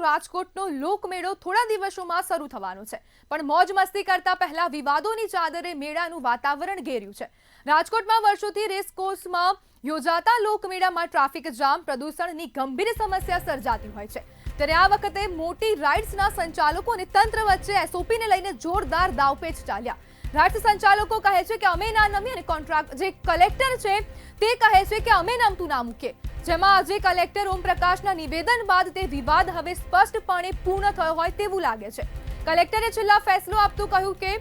રાજકોટનો લોકમેળો થોડા દિવસોમાં શરૂ થવાનો છે, પણ મોજ મસ્તી કરતા પહેલા વિવાદોની ચાદરે મેળાનું વાતાવરણ ઘેર્યું છે। રાજકોટમાં વર્ષોથી રેસકોર્સમાં યોજાતા લોકમેળામાં ટ્રાફિક જામ, પ્રદૂષણની ગંભીર સમસ્યા સર્જાતી હોય છે, ત્યારે આ વખતે મોટી રાઇડ્સના સંચાલકો અને તંત્ર વચ્ચે એસઓપીને લઈને જોરદાર દાવપેચ ચાલ્યા। રાઇડ્સ સંચાલકો કહે છે કે અમે ના નમીએ અને કોન્ટ્રાક્ટ જે કલેક્ટર છે તે કહે છે કે અમે નમતું ના મૂકીએ, જેમાં આજે કલેક્ટર ઓમપ્રકાશના નિવેદન બાદ તે વિવાદ હવે સ્પષ્ટપણે પૂર્ણ થયો હોય તેવું લાગે છે। કલેક્ટરે છેલ્લા ફેસલો આપતું કહ્યું કે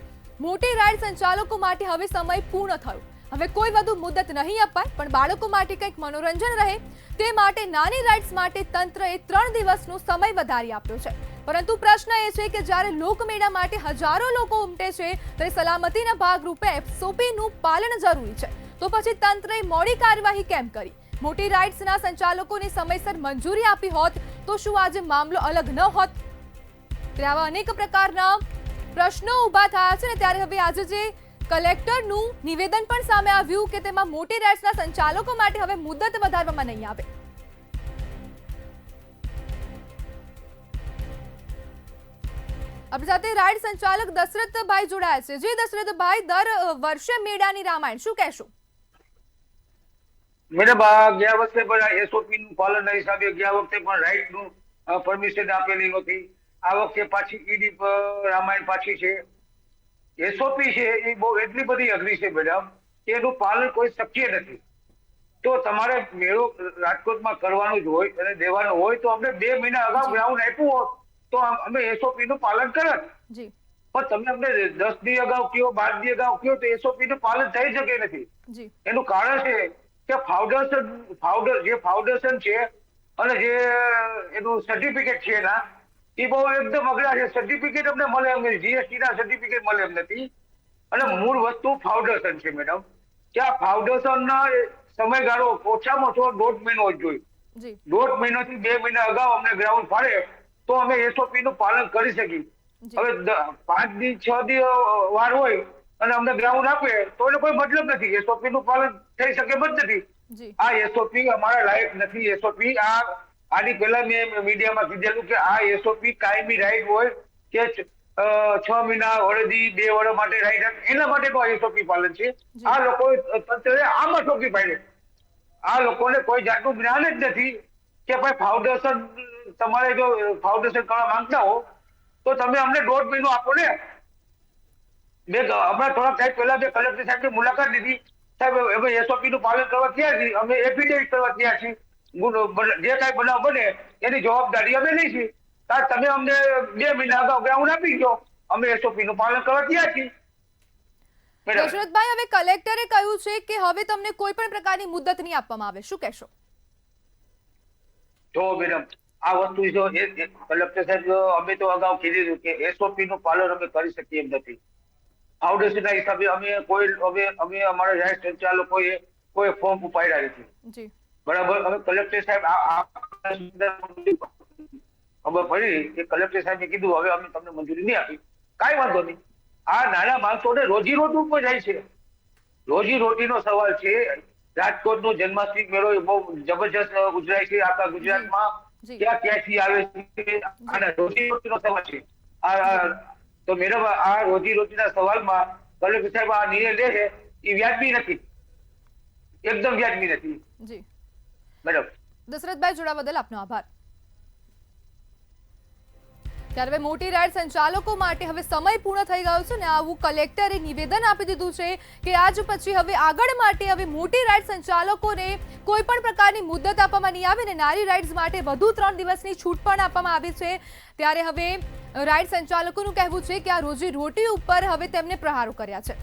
મોટી રાઇડ સંચાલકો માટે હવે સમય પૂર્ણ થયો, હવે કોઈ વધુ મુદત નહીં અપાય, પણ બાળકો માટે કંઈક મનોરંજન રહે તે માટે નાની રાઇડ્સ માટે તંત્રએ 3 દિવસનો સમય વધારી આપ્યો છે। પરંતુ પ્રશ્ન એ છે કે જ્યારે લોકમેળા માટે હજારો લોકો ઉમટે છે ત્યારે સલામતીના ભાગરૂપે એસઓપીનું પાલન જરૂરી છે, તો પછી તંત્રએ મોડી કાર્યવાહી કેમ કરી? મોટી રાઇડ્સના સંચાલકોને સમયસર મંજૂરી આપી હોત તો શું આજે મામલો અલગ ન હોત? ત્યારે આવા અનેક પ્રકારના પ્રશ્નો ઊભા થયા છે ને ત્યારે હવે આજે જે કલેક્ટરનું નિવેદન પણ સામે આવ્યું કે તેમાં મોટી રાઇડ્સના સંચાલકો માટે હવે મુદત વધારવામાં નહીં આવે। આપણી સાથે રાઇડ સંચાલક દશરથભાઈ જોડાયા છે। જે દશરથભાઈ, દર વર્ષે મેળાની રામાયણ, શું કહેશો? મેડમ, ગયા વખતે પણ એસઓપી નું પાલન ના હિસાબે ગયા વખતે પણ રાઇટ નું પરમિશન આપેલી નહોતી। આ વખતે પાછી ઈડી રામાયણ પાછી છે। એસઓપી છે એ બહુ એટલી બધી અઘરી છે મેડમ કે એનું પાલન કોઈ શક્ય નથી। તો તમારે મેળો રાજકોટમાં કરવાનું જ હોય અને દેવાનું હોય તો અમને 2 મહિના અગાઉ ગ્રાઉન્ડ આપ્યું હોત તો અમે એસઓપી નું પાલન કરત, પણ તમે અમને 10 દી અગાઉ કયો, 12 દી અગાઉ કયો તો એસઓપી નું પાલન થઈ શકે નથી। એનું કારણ છે કે ફાઉન્ડેશન છે અને જે એનું સર્ટિફિકેટ છે એના એ બહુ એકદમ અઘરા છે। સર્ટિફિકેટ અમને મળે એમ નથી, જીએસટી ના સર્ટિફિકેટ મળે એમ નથી, અને મૂળ વસ્તુ ફાઉન્ડેશન છે મેડમ, કે આ ફાઉન્ડેશન ના સમયગાળો ઓછામાં ઓછો 1.5 મહિનો જ જોઈએ। 1.5 મહિનાથી 2 મહિના અગાઉ અમને ગ્રાઉન્ડ ફાળે તો અમે એસઓપી નું પાલન કરી શકીએ। હવે 5 દી 6 દી વાર હોય અને અમને ગ્રાઉન્ડ આપે તો એને કોઈ મતલબ નથી, એસઓપી નું પાલન થઈ શકે જ નથી। આ એસઓપી અમારા લાયક નથી। એસઓપી આની પહેલા મેં મીડિયામાં કીધેલું કે આ એસઓપી કાયમી રાઈડ હોય કે 6 મહિના, વરદી, 2 વર્ષ માટે રાઈડ, એના માટેનું આ એસઓપી પાલન છે। આ લોકો તંત્રએ આમાં ઠોકી પાડે। આ લોકોને કોઈ જાતનું જ્ઞાન જ નથી કે ભાઈ ફાઉન્ડેશન, તમારે જો ફાઉન્ડેશન કરવા માંગતા હો તો તમે અમને 1.5 મહિનો આપો ને। મેં હમણાં થોડા ટાઈમ પહેલા મેં કલેક્ટર સાહેબની મુલાકાત લીધી, સાહેબ અમે એસઓપી નું પાલન કરવા તૈયાર છીએ, અમે એફિડેવિટ કરવા તૈયાર છીએ, જે કાંઈ બનાવ બને એની જવાબદારી અમે લઈશું। તમે અમને 2 મહિના અગાઉ ગ્રાઉન્ડ આપી દો, અમે એસઓપી નું પાલન કરવા તૈયાર છીએ। દશરથભાઈ, હવે કલેક્ટરે કહ્યું છે કે હવે તમને કોઈ પણ પ્રકારની મુદત નહીં આપવામાં આવે, શું કહેશો? જો મેડમ, આ વસ્તુ જો કલેક્ટર સાહેબ અમે તો અગાઉ કીધું કે એસઓપી નું પાલન અમે કરી શકીએ એમ નથી। ફાઉન્ડેશનના હિસાબે અમે અમારા રાઇટ સંચાલકોએ કોઈ ફોર્મ ઉપાડ્યા નથી, બરાબર। હવે કલેક્ટર સાહેબ ખબર પડી કે કલેક્ટર સાહેબે કીધું હવે અમે તમને મંજૂરી નહીં આપી, કાંઈ વાંધો નહીં। આ નાના માણસોને રોજીરોટી ઉપર જાય છે, રોજીરોટીનો સવાલ છે। રાજકોટનો જન્માષ્ટમી મેળો બહુ જબરજસ્ત ઉજવાય છે આખા ગુજરાતમાં, ક્યાંથી આવે છે, આના રોજીરોટીનો સવાલ છે। તો મેડમ, આ રોજીરોટીના સવાલમાં કલેક્ટર સાહેબ આ નિર્ણય લે છે એ વ્યાજબી નથી, એકદમ વ્યાજબી નથી મેડમ। દશરથભાઈ, જોડાવા બદલ આપનો આભાર। ત્યારે હવે મોટી રાઇડ સંચાલકો માટે હવે સમય પૂર્ણ થઈ ગયો છે ને આવું કલેક્ટરે નિવેદન આપી દીધું છે કે આજ પછી હવે આગળ માટે હવે મોટી રાઇડ સંચાલકોને કોઈ પણ પ્રકારની મુદત આપવામાં નહીં આવે ને નાની રાઇડ્સ માટે વધુ 3 દિવસની છૂટ પણ આપવામાં આવી છે। ત્યારે હવે રાઇડ સંચાલકોનું કહેવું છે કે આ રોજી રોટી ઉપર હવે તેમને પ્રહારો કર્યા છે।